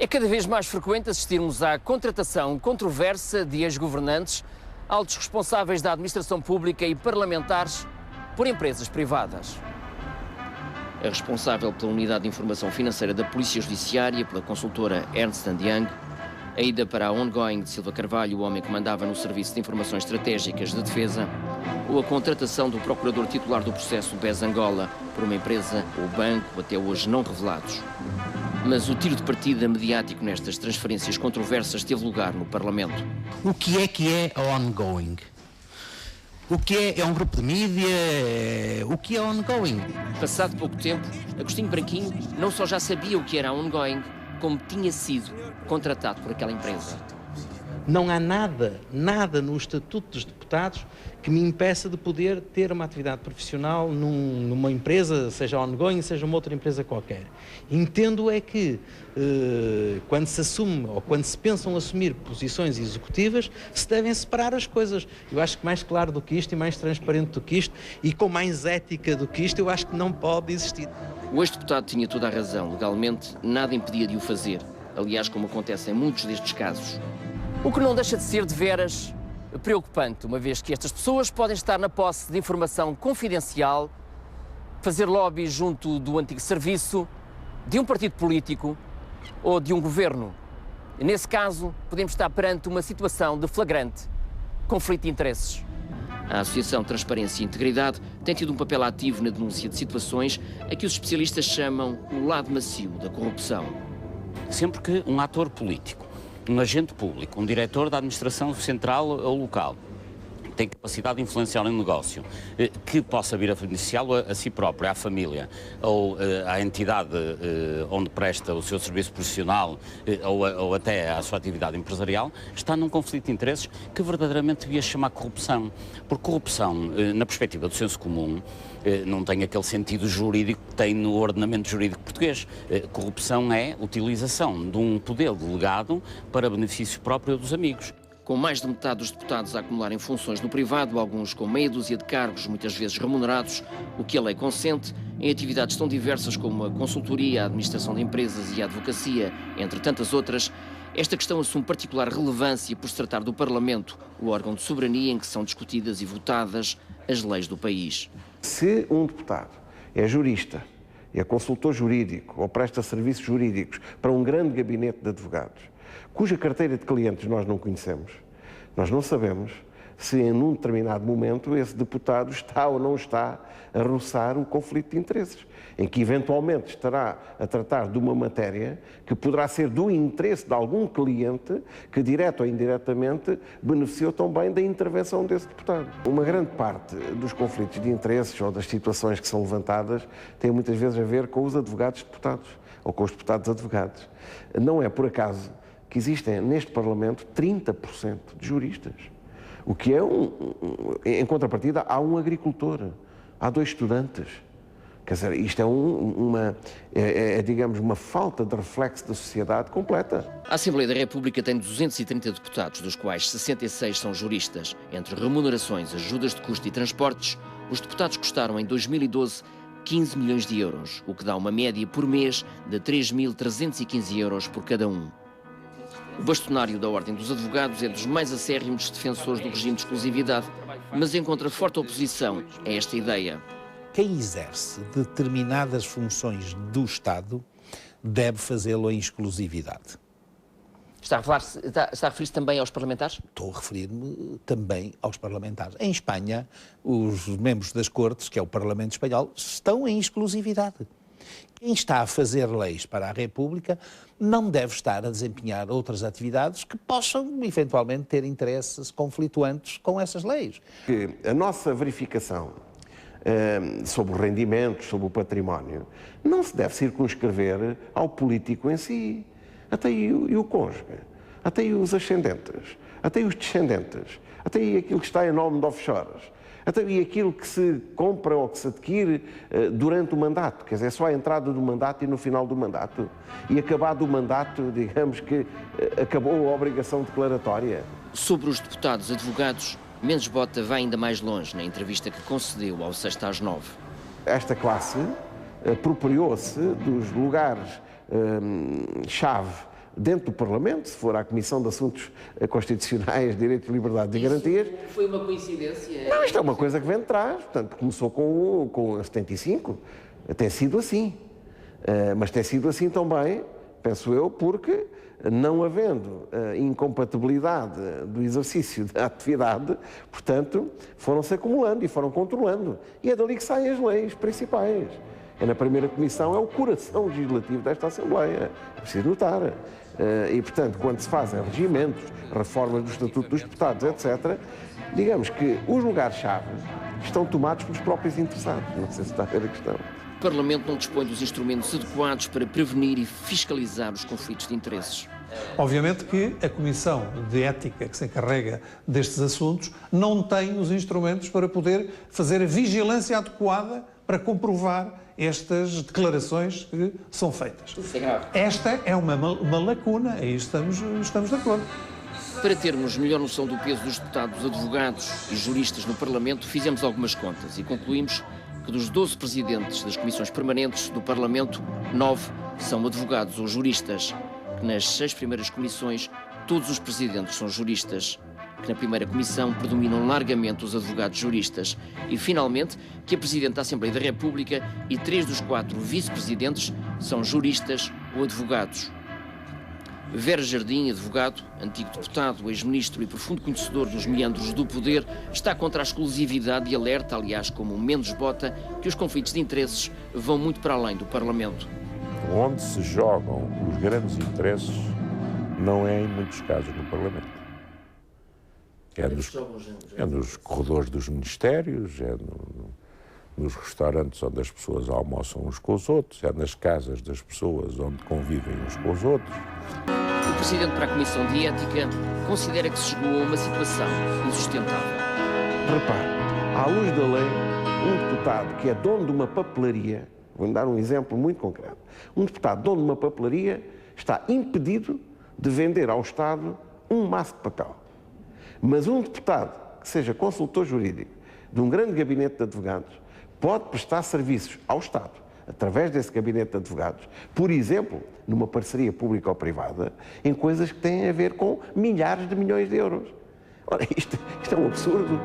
É cada vez mais frequente assistirmos à contratação controversa de ex-governantes, altos responsáveis da administração pública e parlamentares por empresas privadas. A responsável pela Unidade de Informação Financeira da Polícia Judiciária, pela consultora Ernst & Young, a ida para a Ongoing de Silva Carvalho, o homem que mandava no Serviço de Informações Estratégicas de Defesa, ou a contratação do procurador titular do processo BES Angola por uma empresa ou banco até hoje não revelados. Mas o tiro de partida mediático nestas transferências controversas teve lugar no Parlamento. O que é a Ongoing? O que é um grupo de mídia? O que é Ongoing? Passado pouco tempo, Agostinho Branquinho não só já sabia o que era a Ongoing, como tinha sido contratado por aquela empresa. Não há nada no Estatuto dos Deputados que me impeça de poder ter uma atividade profissional numa empresa, seja ongoing, seja uma outra empresa qualquer. Entendo é que quando se assume ou quando se pensam assumir posições executivas, se devem separar as coisas. Eu acho que mais claro do que isto e mais transparente do que isto e com mais ética do que isto, eu acho que não pode existir. O ex-deputado tinha toda a razão. Legalmente, nada impedia de o fazer. Aliás, como acontece em muitos destes casos. O que não deixa de ser de veras preocupante, uma vez que estas pessoas podem estar na posse de informação confidencial, fazer lobby junto do antigo serviço, de um partido político ou de um governo. E nesse caso, podemos estar perante uma situação de flagrante conflito de interesses. A Associação Transparência e Integridade tem tido um papel ativo na denúncia de situações a que os especialistas chamam o lado macio da corrupção. Sempre que um ator político, um agente público, um diretor da administração central ou local tem capacidade de influenciar um negócio que possa vir a beneficiá-lo a si próprio, à família ou à entidade onde presta o seu serviço profissional ou até à sua atividade empresarial, está num conflito de interesses que verdadeiramente devia chamar corrupção. Porque corrupção, na perspectiva do senso comum, não tem aquele sentido jurídico que tem no ordenamento jurídico português. Corrupção é utilização de um poder delegado para benefício próprio dos amigos. Com mais de metade dos deputados a acumularem funções no privado, alguns com meia dúzia de cargos, muitas vezes remunerados, o que a lei consente, em atividades tão diversas como a consultoria, a administração de empresas e a advocacia, entre tantas outras, esta questão assume particular relevância por se tratar do Parlamento, o órgão de soberania em que são discutidas e votadas as leis do país. Se um deputado é jurista, é consultor jurídico ou presta serviços jurídicos para um grande gabinete de advogados, cuja carteira de clientes nós não conhecemos, nós não sabemos se em um determinado momento esse deputado está ou não está a roçar o conflito de interesses, em que eventualmente estará a tratar de uma matéria que poderá ser do interesse de algum cliente que, direto ou indiretamente, beneficiou também da intervenção desse deputado. Uma grande parte dos conflitos de interesses ou das situações que são levantadas tem muitas vezes a ver com os advogados deputados ou com os deputados advogados. Não é por acaso que existem neste Parlamento 30% de juristas. O que é, em contrapartida, há um agricultor, há 2 estudantes. Quer dizer, isto é digamos, uma falta de reflexo da sociedade completa. A Assembleia da República tem 230 deputados, dos quais 66 são juristas. Entre remunerações, ajudas de custo e transportes, os deputados custaram em 2012 15 milhões de euros, o que dá uma média por mês de 3.315 euros por cada um. O bastonário da Ordem dos Advogados é dos mais acérrimos defensores do regime de exclusividade, mas encontra forte oposição a esta ideia. Quem exerce determinadas funções do Estado deve fazê-lo em exclusividade. Está a referir-se também aos parlamentares? Estou a referir-me também aos parlamentares. Em Espanha, os membros das Cortes, que é o Parlamento Espanhol, estão em exclusividade. Quem está a fazer leis para a República não deve estar a desempenhar outras atividades que possam, eventualmente, ter interesses conflituantes com essas leis. A nossa verificação sobre os rendimentos, sobre o património, não se deve circunscrever ao político em si. Até e o cônjuge, até e os ascendentes, até e os descendentes, até e aquilo que está em nome de offshores, até e aquilo que se compra ou que se adquire durante o mandato. Quer dizer, é só a entrada do mandato e no final do mandato. E acabado o mandato, digamos que acabou a obrigação declaratória. Sobre os deputados advogados, Mendes Bota vai ainda mais longe na entrevista que concedeu ao 6/9. Esta classe apropriou-se dos lugares chave dentro do Parlamento, se for à Comissão de Assuntos Constitucionais, Direitos, Liberdades e Garantias. Foi uma coincidência? Não, isto é uma coisa que vem de trás, portanto, começou com a 75, tem sido assim. Mas tem sido assim também, penso eu, porque não havendo incompatibilidade do exercício da atividade, portanto, foram-se acumulando e foram controlando. E é dali que saem as leis principais. É na primeira comissão, é o coração legislativo desta Assembleia, é preciso notar. E, portanto, quando se fazem regimentos, reformas do Estatuto dos Deputados, etc., digamos que os lugares-chave estão tomados pelos próprios interessados. Não sei se está a ver a questão. O Parlamento não dispõe dos instrumentos adequados para prevenir e fiscalizar os conflitos de interesses. Obviamente que a Comissão de Ética que se encarrega destes assuntos não tem os instrumentos para poder fazer a vigilância adequada para comprovar estas declarações que são feitas. Esta é uma lacuna, aí estamos de acordo. Para termos melhor noção do peso dos deputados, advogados e juristas no Parlamento, fizemos algumas contas e concluímos que dos 12 presidentes das comissões permanentes do Parlamento, 9 são advogados ou juristas, que nas 6 primeiras comissões todos os presidentes são juristas, que na primeira comissão predominam largamente os advogados juristas e, finalmente, que a Presidente da Assembleia da República e 3 dos 4 vice-presidentes são juristas ou advogados. Vera Jardim, advogado, antigo deputado, ex-ministro e profundo conhecedor dos meandros do poder, está contra a exclusividade e alerta, aliás, como Mendes Bota, que os conflitos de interesses vão muito para além do Parlamento. Onde se jogam os grandes interesses não é, em muitos casos, no Parlamento. É nos corredores dos ministérios, é nos restaurantes onde as pessoas almoçam uns com os outros, é nas casas das pessoas onde convivem uns com os outros. O Presidente para a Comissão de Ética considera que se chegou a uma situação insustentável. Repare, à luz da lei, um deputado que é dono de uma papelaria, vou dar um exemplo muito concreto, um deputado dono de uma papelaria está impedido de vender ao Estado um maço de papel. Mas um deputado que seja consultor jurídico de um grande gabinete de advogados pode prestar serviços ao Estado, através desse gabinete de advogados, por exemplo, numa parceria pública ou privada, em coisas que têm a ver com milhares de milhões de euros. Ora, isto é um absurdo.